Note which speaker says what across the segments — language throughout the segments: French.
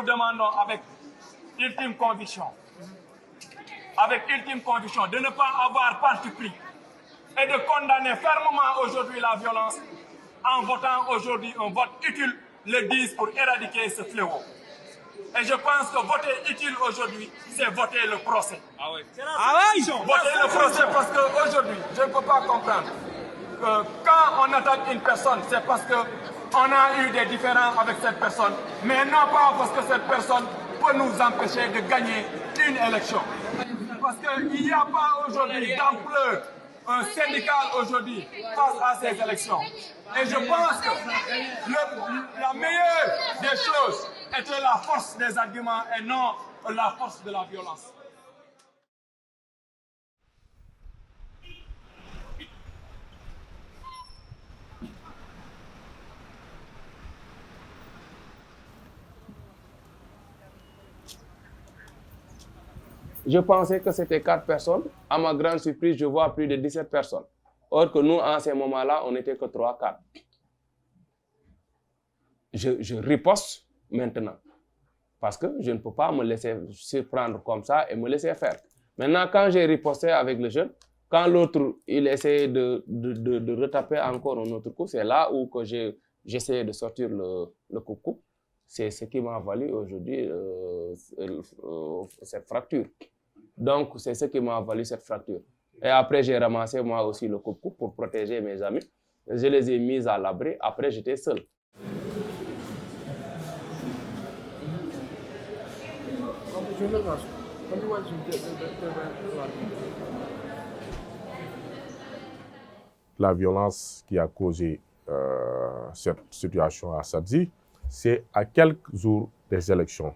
Speaker 1: vous demandons avec ultime conviction, de ne pas avoir parti pris et de condamner fermement aujourd'hui la violence en votant aujourd'hui un vote utile le 10 pour éradiquer ce fléau. Et je pense que voter utile aujourd'hui, c'est voter le procès. Voter le procès parce qu'aujourd'hui, je ne peux pas comprendre que quand on attaque une personne, c'est parce qu'on a eu des différends avec cette personne, mais non pas parce que cette personne peut nous empêcher de gagner une élection. Parce qu'il n'y a pas aujourd'hui d'ampleur syndicale aujourd'hui face à ces élections. Et je pense que la meilleure des choses était la force des arguments et non la force de la violence.
Speaker 2: Je pensais que c'était 4 personnes. À ma grande surprise, je vois plus de 17 personnes. Or que nous, en ces moments-là, on n'était que 3-4. Je riposte maintenant. Parce que je ne peux pas me laisser surprendre comme ça et me laisser faire. Maintenant, quand j'ai riposté avec le jeune, quand l'autre, il essayait de retaper encore un autre coup, c'est là où j'essayais de sortir le coucou. C'est ce qui m'a valu aujourd'hui cette fracture. Donc, c'est ce qui m'a valu cette fracture. Et après, j'ai ramassé moi aussi le coucou pour protéger mes amis. Je les ai mis à l'abri. Après, j'étais seul.
Speaker 3: La violence qui a causé cette situation à Sadzi, c'est à quelques jours des élections.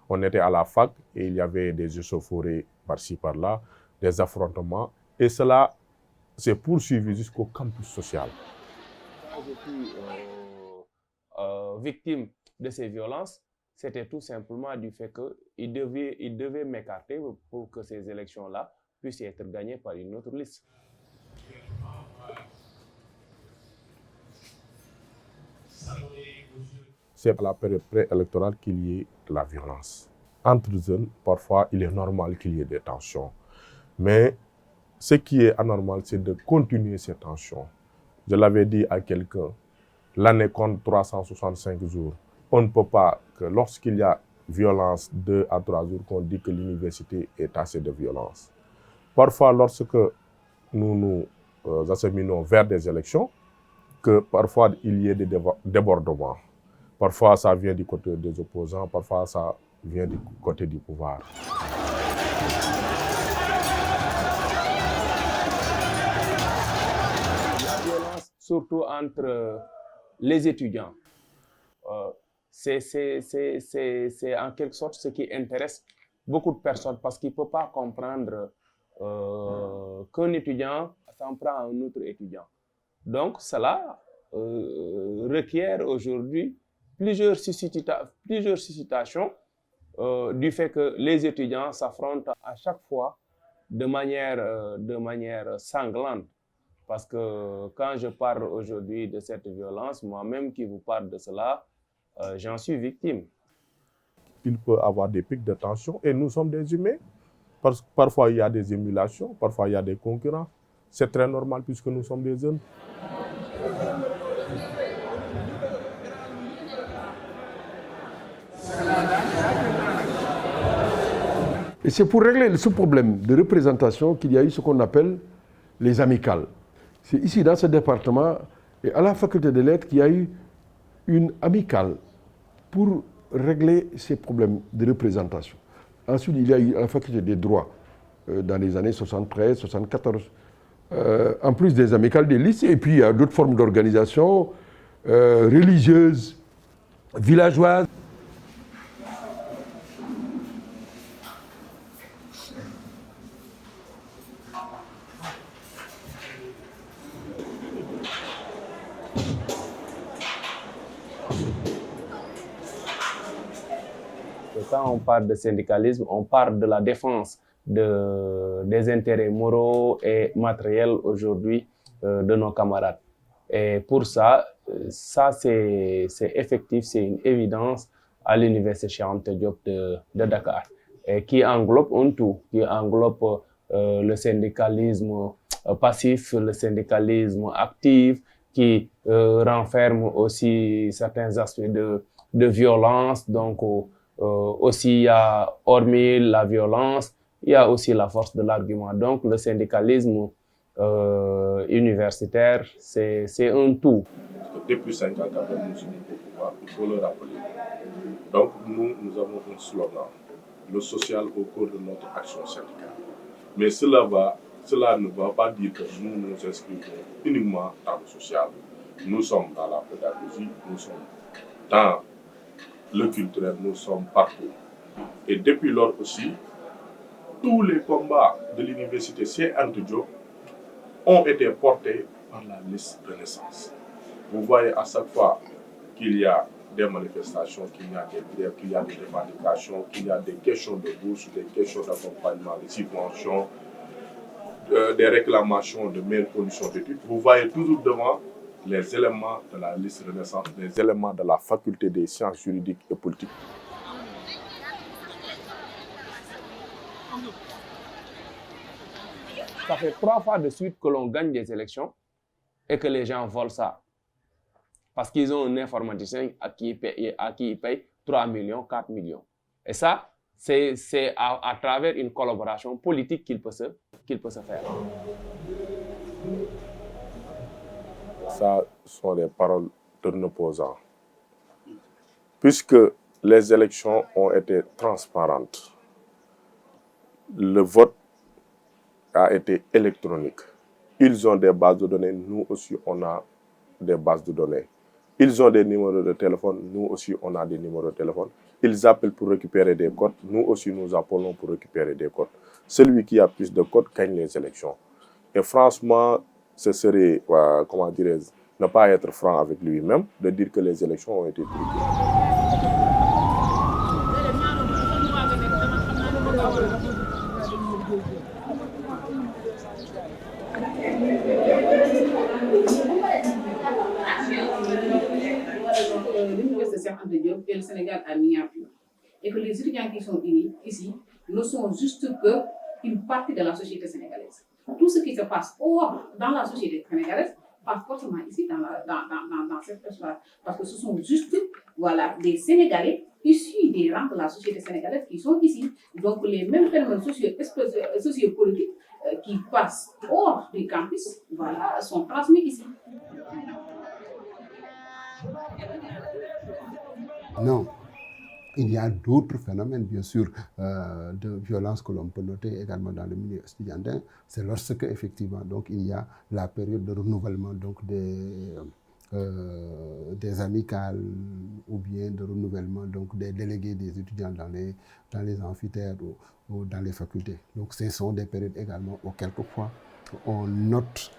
Speaker 3: On était à la fac et il y avait des échauffourées par-ci, par-là, des affrontements. Et cela s'est poursuivi jusqu'au campus social.
Speaker 2: Quand je suis victime de ces violences, c'était tout simplement du fait qu'il devait m'écarter pour que ces élections-là puissent être gagnées par une autre liste.
Speaker 3: C'est à la période préélectorale qu'il y ait de la violence. Entre jeunes, parfois, il est normal qu'il y ait des tensions. Mais ce qui est anormal, c'est de continuer ces tensions. Je l'avais dit à quelqu'un, l'année compte 365 jours. On ne peut pas que lorsqu'il y a violence 2 à 3 jours, qu'on dit que l'université est assez de violence. Parfois, lorsque nous nous acheminons vers des élections, que parfois il y ait des débordements. Parfois, ça vient du côté des opposants, parfois, ça vient du côté du pouvoir.
Speaker 2: La violence, surtout entre les étudiants, c'est en quelque sorte ce qui intéresse beaucoup de personnes parce qu'ils ne peuvent pas comprendre qu'un étudiant s'en prend à un autre étudiant. Donc, cela requiert aujourd'hui plusieurs suscitations du fait que les étudiants s'affrontent à chaque fois de manière sanglante. Parce que quand je parle aujourd'hui de cette violence, moi-même qui vous parle de cela, j'en suis victime.
Speaker 3: Il peut y avoir des pics de tension et nous sommes des humains. Parce que parfois il y a des émulations, parfois il y a des concurrents. C'est très normal puisque nous sommes des jeunes.
Speaker 4: Et c'est pour régler ce problème de représentation qu'il y a eu ce qu'on appelle les amicales. C'est ici, dans ce département, et à la faculté des lettres, qu'il y a eu une amicale pour régler ces problèmes de représentation. Ensuite, il y a eu à la faculté des droits, dans les années 73, 74, en plus des amicales des lycées, et puis il y a d'autres formes d'organisation religieuses, villageoises.
Speaker 2: Quand on parle de syndicalisme, on parle de la défense des intérêts moraux et matériels aujourd'hui de nos camarades. Et pour ça, c'est effectif, c'est une évidence à l'université Cheikh Anta Diop de Dakar, et qui englobe un tout, qui englobe le syndicalisme passif, le syndicalisme actif, qui renferme aussi certains aspects de violence. Donc aussi, il y a, hormis la violence, il y a aussi la force de l'argument. Donc le syndicalisme universitaire, c'est un tout.
Speaker 3: Depuis 5 ans, quand nous sommes au pouvoir, il faut le rappeler. Donc nous avons un slogan, le social au cours de notre action syndicale. Mais cela ne va pas dire que nous nous inscrivons uniquement dans le social. Nous sommes dans la pédagogie, nous sommes dans le culturel, nous sommes partout. Et depuis lors aussi, tous les combats de l'université Cheikh Anta Diop ont été portés par la liste Renaissance. Vous voyez à chaque fois qu'il y a des manifestations, qu'il y a des grèves, qu'il y a des revendications, qu'il y a des questions de bourse, des questions d'accompagnement, des subventions, des réclamations de meilleures conditions d'études. Vous voyez toujours devant les éléments de la liste Renaissance, les éléments de la faculté des sciences juridiques et politiques.
Speaker 2: Ça fait 3 fois de suite que l'on gagne des élections et que les gens volent ça. Parce qu'ils ont un informaticien à qui ils payent 3 millions, 4 millions. Et ça, c'est à travers une collaboration politique qu'il peut se faire.
Speaker 3: Ça sont des paroles d'un opposant. Puisque les élections ont été transparentes, le vote a été électronique. Ils ont des bases de données, nous aussi on a des bases de données. Ils ont des numéros de téléphone, nous aussi on a des numéros de téléphone. Ils appellent pour récupérer des codes, nous aussi nous appelons pour récupérer des codes. Celui qui a plus de codes gagne les élections. Et franchement, ce serait, comment dirais-je, ne pas être franc avec lui-même de dire que les élections ont été truquées.
Speaker 5: L'université Cheikh Anta Diop et le Sénégal a mis en place. Et que les étudiants qui sont ici ne sont juste qu'une partie de la société sénégalaise. Tout ce qui se passe dans la société sénégalaise passe forcément ici dans cette place-là. Parce que ce sont juste des Sénégalais issus des rangs de la société sénégalaise qui sont ici. Donc les mêmes phénomènes sociopolitiques qui passent hors du campus sont transmis ici.
Speaker 6: Non, il y a d'autres phénomènes, bien sûr, de violence que l'on peut noter également dans le milieu estudiantin. C'est lorsque, effectivement, donc, il y a la période de renouvellement donc, des amicales ou bien de renouvellement donc, des délégués des étudiants dans les amphithéâtres ou dans les facultés. Donc, ce sont des périodes également où, quelquefois, on note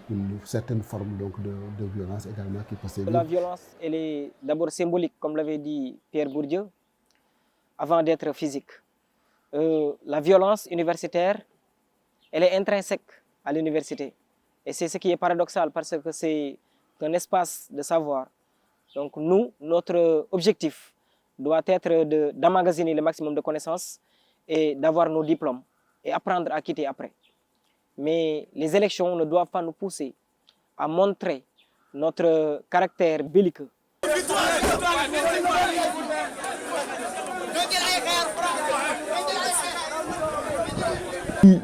Speaker 6: une certaine forme donc, de violence également qui peut sévir.
Speaker 7: La violence, elle est d'abord symbolique, comme l'avait dit Pierre Bourdieu, avant d'être physique. La violence universitaire, elle est intrinsèque à l'université. Et c'est ce qui est paradoxal parce que c'est un espace de savoir. Donc nous, notre objectif doit être d'emmagasiner le maximum de connaissances et d'avoir nos diplômes et apprendre à quitter après. Mais les élections ne doivent pas nous pousser à montrer notre caractère belliqueux.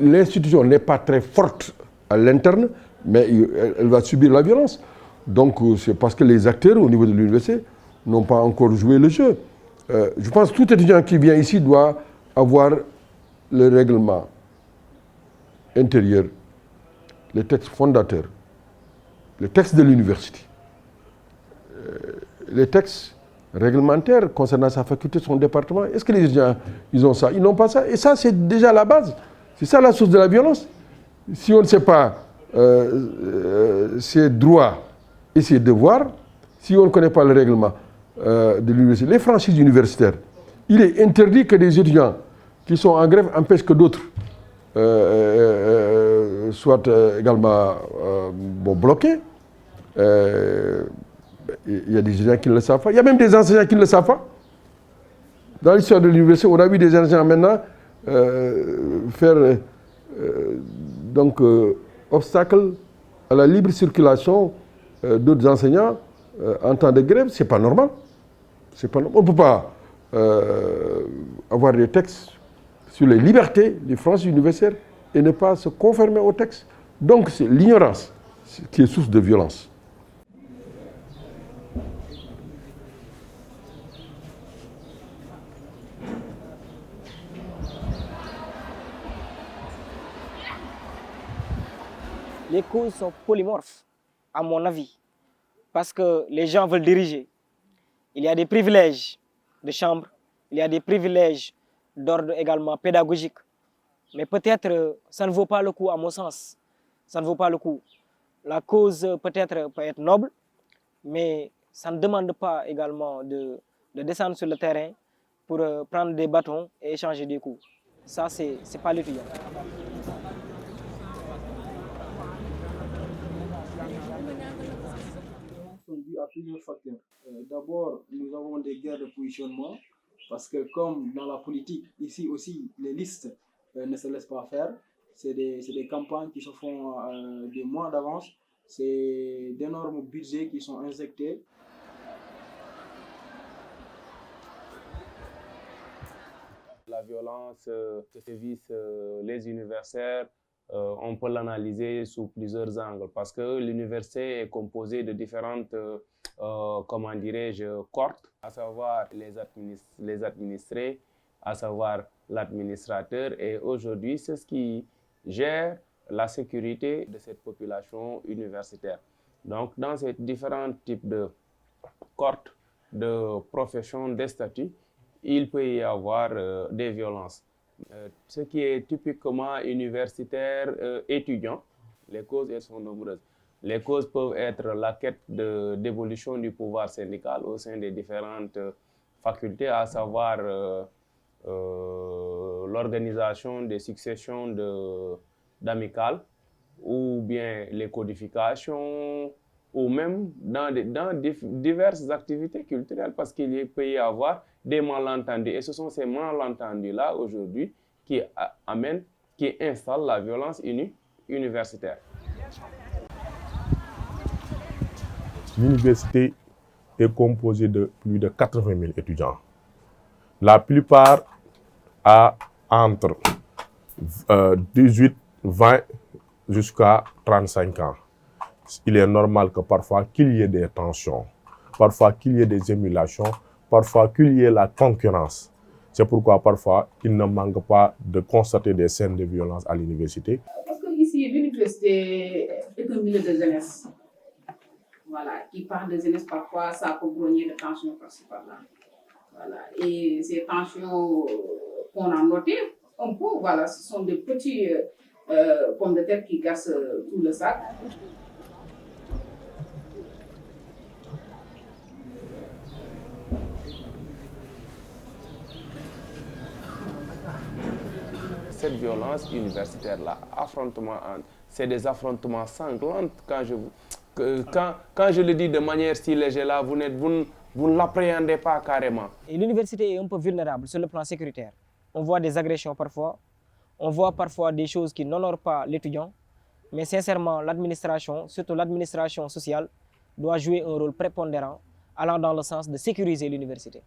Speaker 4: L'institution n'est pas très forte à l'interne, mais elle va subir la violence. Donc c'est parce que les acteurs au niveau de l'université n'ont pas encore joué le jeu. Je pense que tout étudiant qui vient ici doit avoir le règlement intérieur, les textes fondateurs, les textes de l'université, les textes réglementaires concernant sa faculté, son département. Est-ce que les étudiants, ils ont ça? Ils n'ont pas ça. Et ça, c'est déjà la base. C'est ça la source de la violence. Si on ne sait pas ses droits et ses devoirs, si on ne connaît pas le règlement de l'université, les franchises universitaires, il est interdit que des étudiants qui sont en grève empêchent que d'autres soient également bloqués. Il y a des étudiants qui ne le savent pas. Il y a même des enseignants qui ne le savent pas. Dans l'histoire de l'université, on a vu des enseignants maintenant faire obstacle à la libre circulation d'autres enseignants en temps de grève. C'est pas normal. C'est pas normal. On ne peut pas avoir des textes sur les libertés, les Français universitaires, et ne pas se conformer aux textes. Donc c'est l'ignorance qui est source de violence.
Speaker 7: Les causes sont polymorphes, à mon avis, parce que les gens veulent diriger. Il y a des privilèges de chambre, il y a des privilèges d'ordre également pédagogique. Mais peut-être ça ne vaut pas le coup, à mon sens. Ça ne vaut pas le coup. La cause peut-être peut être noble, mais ça ne demande pas également de descendre sur le terrain pour prendre des bâtons et échanger des coups. Ça, c'est pas l'étudiant.
Speaker 8: Sont dus à plusieurs facteurs. D'abord, nous avons des guerres de positionnement, parce que comme dans la politique, ici aussi, les listes ne se laissent pas faire. C'est des campagnes qui se font des mois d'avance. C'est d'énormes budgets qui sont injectés.
Speaker 2: La violence que sévissent les universitaires, on peut l'analyser sous plusieurs angles parce que l'université est composée de différentes, comment dirais-je, cohortes, à savoir les administrés, à savoir l'administrateur, et aujourd'hui c'est ce qui gère la sécurité de cette population universitaire. Donc dans ces différents types de cohortes, de professions, de statuts, il peut y avoir des violences. Ce qui est typiquement universitaire, étudiant, les causes elles sont nombreuses. Les causes peuvent être la quête d'évolution du pouvoir syndical au sein des différentes facultés, à savoir l'organisation des successions d'amicales, ou bien les codifications, ou même dans diverses activités culturelles, parce qu'il peut y avoir des malentendus. Et ce sont ces malentendus-là, aujourd'hui, qui installent la violence universitaire.
Speaker 3: L'université est composée de plus de 80 000 étudiants. La plupart a entre 18, 20 jusqu'à 35 ans. Il est normal que parfois qu'il y ait des tensions, parfois qu'il y ait des émulations, parfois qu'il y ait la concurrence. C'est pourquoi parfois il ne manque pas de constater des scènes de violence à l'université.
Speaker 5: Parce que ici, l'université est un milieu de jeunesse. Voilà, qui parle de jeunesse, parfois ça peut grogner de tensions par-ci par-là. Voilà. Et ces tensions qu'on a notées, un peu, voilà, ce sont des petits pommes de terre qui cassent tout le sac.
Speaker 2: Cette violence universitaire-là, c'est des affrontements sanglants. Quand je le dis de manière si légère, vous ne l'appréhendez pas carrément.
Speaker 7: Et l'université est un peu vulnérable sur le plan sécuritaire. On voit des agressions parfois, on voit parfois des choses qui n'honorent pas l'étudiant, mais sincèrement, l'administration, surtout l'administration sociale, doit jouer un rôle prépondérant allant dans le sens de sécuriser l'université.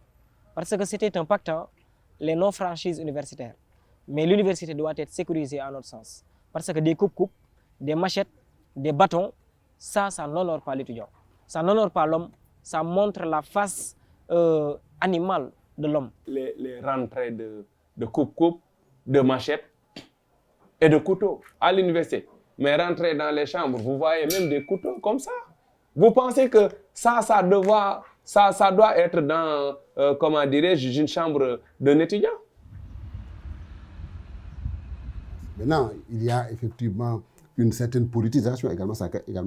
Speaker 7: Parce que c'était impactant, les non-franchises universitaires. Mais l'université doit être sécurisée à notre sens. Parce que des coupes-coupes, des machettes, des bâtons, ça n'honore pas l'étudiant. Ça n'honore pas l'homme, ça montre la face animale de l'homme.
Speaker 2: Les rentrées de coupe-coupe, de machettes et de couteaux à l'université. Mais rentrer dans les chambres, vous voyez même des couteaux comme ça. Vous pensez que ça doit être dans, comment dirais-je, une chambre d'un étudiant?
Speaker 6: Maintenant, il y a effectivement une certaine politisation également,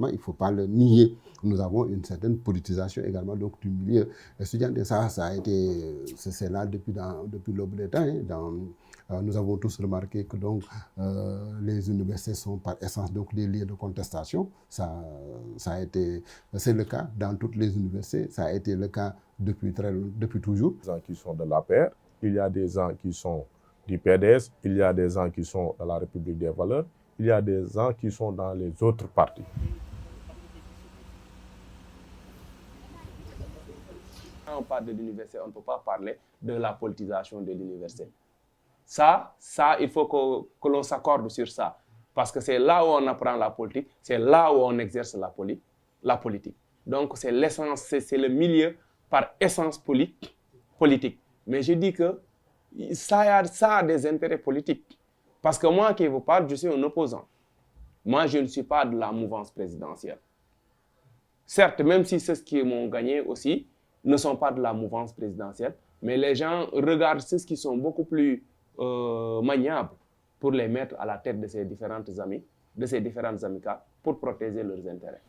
Speaker 6: il ne faut pas le nier. Nous avons une certaine politisation également donc, du milieu étudiant. Et ça a été, c'est là depuis l'aube des temps. Nous avons tous remarqué que donc, les universités sont par essence donc, des lieux de contestation. C'est le cas dans toutes les universités, ça a été le cas depuis toujours.
Speaker 3: Les gens qui sont de l'APR il y a des gens qui sont du PDS, il y a des gens qui sont dans la République des valeurs, il y a des gens qui sont dans les autres partis.
Speaker 2: Quand on parle de l'université, on ne peut pas parler de la politisation de l'université. Ça, il faut que l'on s'accorde sur ça. Parce que c'est là où on apprend la politique, c'est là où on exerce la politique. Donc c'est l'essence, c'est le milieu par essence politique. Mais je dis que ça a des intérêts politiques. Parce que moi qui vous parle, je suis un opposant. Moi, je ne suis pas de la mouvance présidentielle. Certes, même si ceux qui m'ont gagné aussi ne sont pas de la mouvance présidentielle, mais les gens regardent ceux qui sont beaucoup plus maniables pour les mettre à la tête de ces différentes amicales pour protéger leurs intérêts.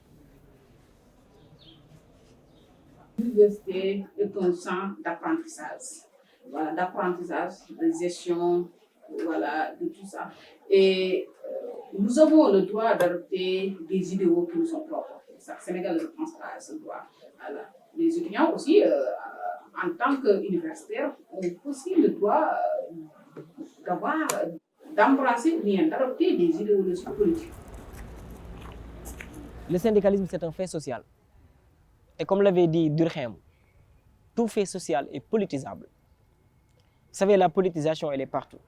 Speaker 5: L'université est un champ d'apprentissage. Voilà, d'apprentissage, de gestion, voilà, de tout ça. Et nous avons le droit d'adopter des idéaux qui nous sont propres. Ça, Sénégal, je pense à ce droit. Voilà. Les étudiants aussi, en tant qu'universitaires, ont aussi le droit d'embrasser, bien d'adopter des idéologies politiques.
Speaker 7: Le syndicalisme, c'est un fait social. Et comme l'avait dit Durkheim, tout fait social est politisable. Vous savez, la politisation, elle est partout.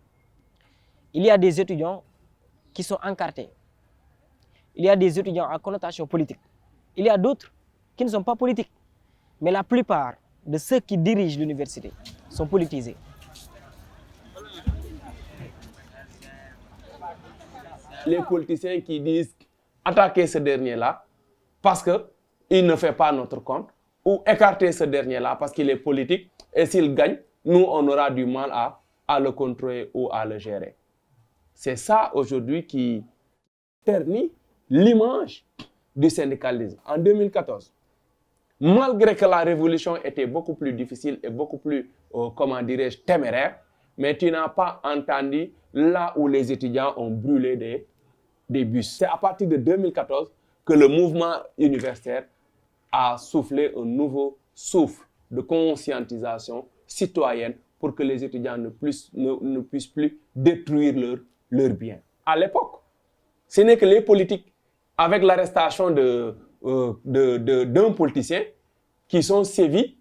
Speaker 7: Il y a des étudiants qui sont encartés. Il y a des étudiants à connotation politique. Il y a d'autres qui ne sont pas politiques. Mais la plupart de ceux qui dirigent l'université sont politisés.
Speaker 2: Les politiciens qui disent attaquer ce dernier-là parce qu'il ne fait pas notre compte, ou écarter ce dernier-là parce qu'il est politique, et s'il gagne, nous, on aura du mal à le contrôler ou à le gérer. C'est ça aujourd'hui qui ternit l'image du syndicalisme. En 2014, malgré que la révolution était beaucoup plus difficile et beaucoup plus, comment dirais-je, téméraire, mais tu n'as pas entendu là où les étudiants ont brûlé des bus. C'est à partir de 2014 que le mouvement universitaire a soufflé un nouveau souffle de conscientisation citoyenne pour que les étudiants ne puissent plus détruire leurs biens. À l'époque, ce n'est que les politiques, avec l'arrestation d'un politicien, qui ont sévi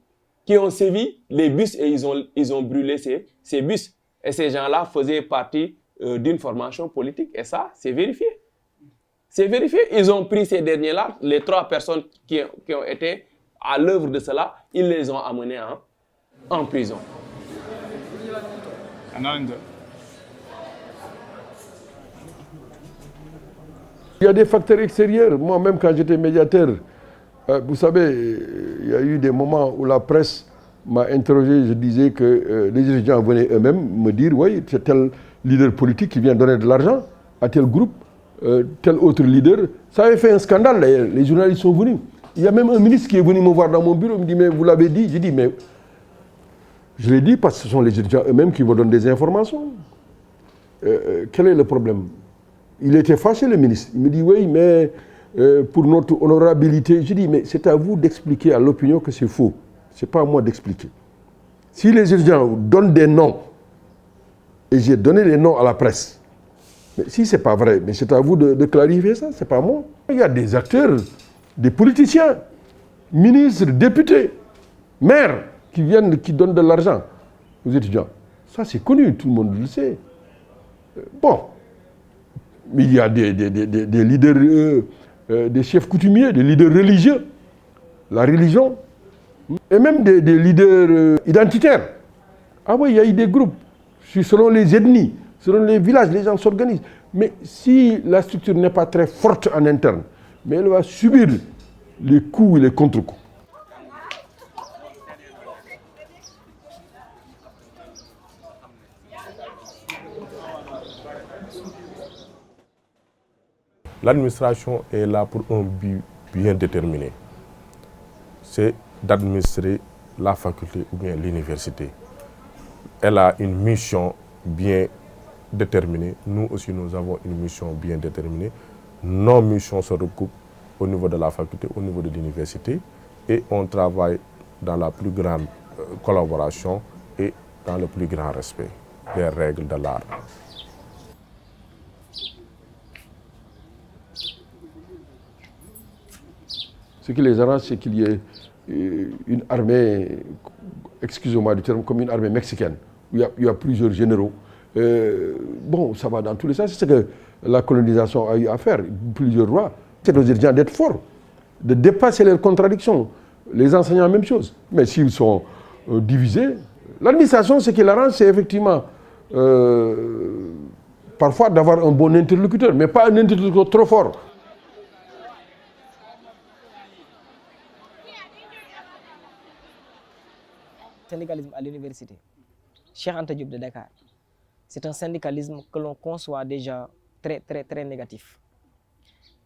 Speaker 2: les bus et ils ont brûlé ces bus. Et ces gens-là faisaient partie d'une formation politique. Et ça, c'est vérifié. C'est vérifié. Ils ont pris ces derniers-là, les 3 personnes qui ont été à l'œuvre de cela, ils les ont amenés en prison.
Speaker 4: Il y a des facteurs extérieurs. Moi-même, quand j'étais médiateur, vous savez, il y a eu des moments où la presse m'a interrogé. Je disais que les étudiants venaient eux-mêmes me dire, oui, c'est tel leader politique qui vient donner de l'argent à tel groupe, tel autre leader. Ça avait fait un scandale d'ailleurs. Les journalistes sont venus. Il y a même un ministre qui est venu me voir dans mon bureau. Il me dit, mais vous l'avez dit? J'ai dit, mais je l'ai dit parce que ce sont les étudiants eux-mêmes qui me donnent des informations. Quel est le problème? Il était fâché, le ministre. Il me dit, oui, mais pour notre honorabilité, je dis, mais c'est à vous d'expliquer à l'opinion que c'est faux. Ce n'est pas à moi d'expliquer. Si les étudiants donnent des noms, et j'ai donné les noms à la presse, mais si ce n'est pas vrai, mais c'est à vous de clarifier ça, ce n'est pas moi. Il y a des acteurs, des politiciens, ministres, députés, maires, qui donnent de l'argent aux étudiants. Ça, c'est connu, tout le monde le sait. Bon. Il y a des leaders, des chefs coutumiers, des leaders religieux, la religion, et même des leaders identitaires. Ah oui, il y a eu des groupes, selon les ethnies, selon les villages, les gens s'organisent. Mais si la structure n'est pas très forte en interne, mais elle va subir les coups et les contre-coups.
Speaker 3: L'administration est là pour un but bien déterminé. C'est d'administrer la faculté ou bien l'université. Elle a une mission bien déterminée. Nous aussi, nous avons une mission bien déterminée. Nos missions se recoupent au niveau de la faculté, au niveau de l'université. Et on travaille dans la plus grande collaboration et dans le plus grand respect des règles de l'art.
Speaker 4: Ce qui les arrange, c'est qu'il y ait une armée, excusez-moi du terme, comme une armée mexicaine, où il y a plusieurs généraux. Bon, ça va dans tous les sens, c'est ce que la colonisation a eu à faire, plusieurs rois. C'est aux dirigeants d'être forts, de dépasser leurs contradictions. Les enseignants, même chose. Mais s'ils sont divisés, l'administration, ce qui l'arrange, c'est effectivement parfois d'avoir un bon interlocuteur, mais pas un interlocuteur trop fort.
Speaker 7: Syndicalisme à l'université, Cheikh Anta Diop de Dakar, c'est un syndicalisme que l'on conçoit déjà très négatif.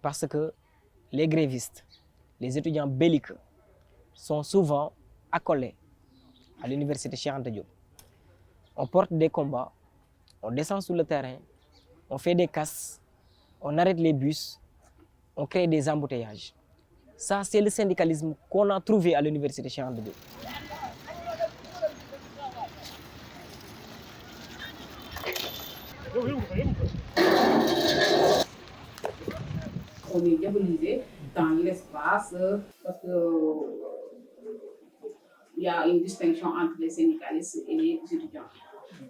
Speaker 7: Parce que les grévistes, les étudiants belliqueux sont souvent accolés à l'université Cheikh Anta Diop. On porte des combats, on descend sur le terrain, on fait des casses, on arrête les bus, on crée des embouteillages. Ça, c'est le syndicalisme qu'on a trouvé à l'université Cheikh Anta Diop.
Speaker 5: On est diabolisé dans l'espace parce que il y a une distinction entre les syndicalistes et les étudiants.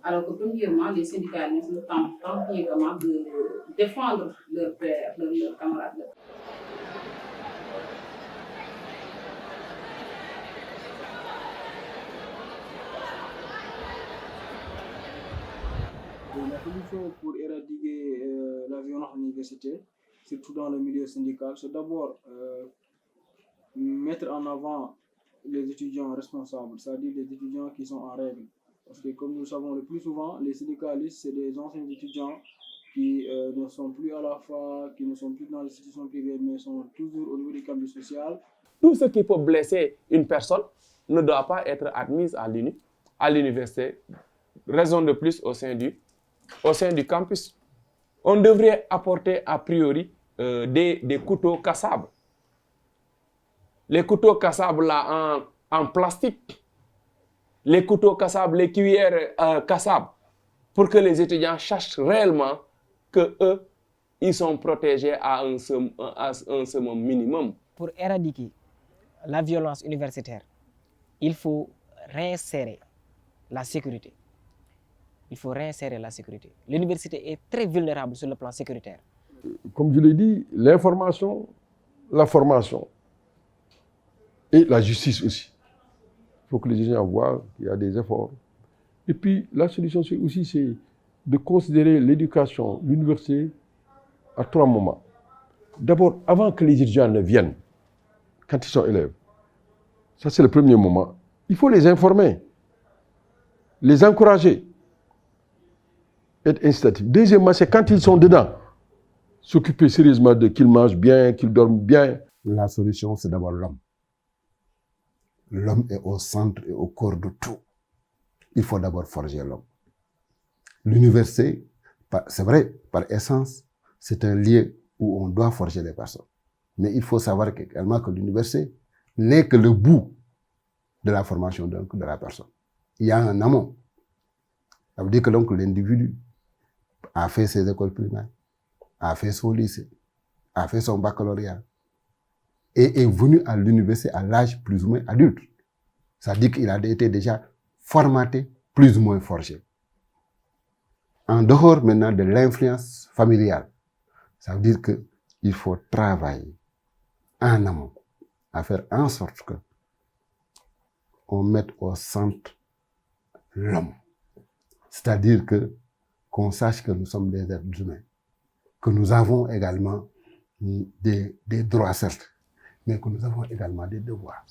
Speaker 5: Alors que premièrement, les syndicalistes tentent tant bien que mal de défendre leurs pairs, leurs camarades.
Speaker 8: La solution pour éradiquer la violence universitaire, surtout dans le milieu syndical, c'est d'abord mettre en avant les étudiants responsables, c'est-à-dire les étudiants qui sont en règle. Parce que comme nous le savons le plus souvent, les syndicalistes, c'est des anciens étudiants qui ne sont plus à la fac, qui ne sont plus dans les institutions privées, mais sont toujours au niveau du campus social.
Speaker 2: Tout ce qui peut blesser une personne ne doit pas être admis à l'université. Raison de plus au sein du campus. On devrait apporter a priori des couteaux cassables. Les couteaux cassables là en plastique, les couteaux cassables, les cuillères cassables, pour que les étudiants sachent réellement qu'eux, ils sont protégés à un summum minimum.
Speaker 7: Pour éradiquer la violence universitaire, il faut réinsérer la sécurité. Il faut réinsérer la sécurité. L'université est très vulnérable sur le plan sécuritaire.
Speaker 4: Comme je l'ai dit, l'information, la formation et la justice aussi. Il faut que les étudiants voient qu'il y a des efforts. Et puis, la solution aussi, c'est de considérer l'éducation, l'université, à 3 moments. D'abord, avant que les étudiants ne viennent, quand ils sont élèves, ça c'est le premier moment, il faut les informer, les encourager, être incitatifs. Deuxièmement, c'est quand ils sont dedans, s'occuper sérieusement de qu'ils mangent bien, qu'ils dorment bien.
Speaker 6: La solution, c'est d'abord l'homme. L'homme est au centre et au cœur de tout. Il faut d'abord forger l'homme. L'université, c'est vrai, par essence, c'est un lieu où on doit forger les personnes. Mais il faut savoir également que l'université n'est que le bout de la formation de la personne. Il y a un amont. Ça veut dire que donc l'individu a fait ses écoles primaires, a fait son lycée, a fait son baccalauréat et est venu à l'université à l'âge plus ou moins adulte. Ça veut dire qu'il a été déjà formaté, plus ou moins forgé. En dehors maintenant de l'influence familiale, ça veut dire qu'il faut travailler en amont à faire en sorte que on mette au centre l'homme. C'est-à-dire qu'on sache que nous sommes des êtres humains, que nous avons également des droits certes, mais que nous avons également des devoirs.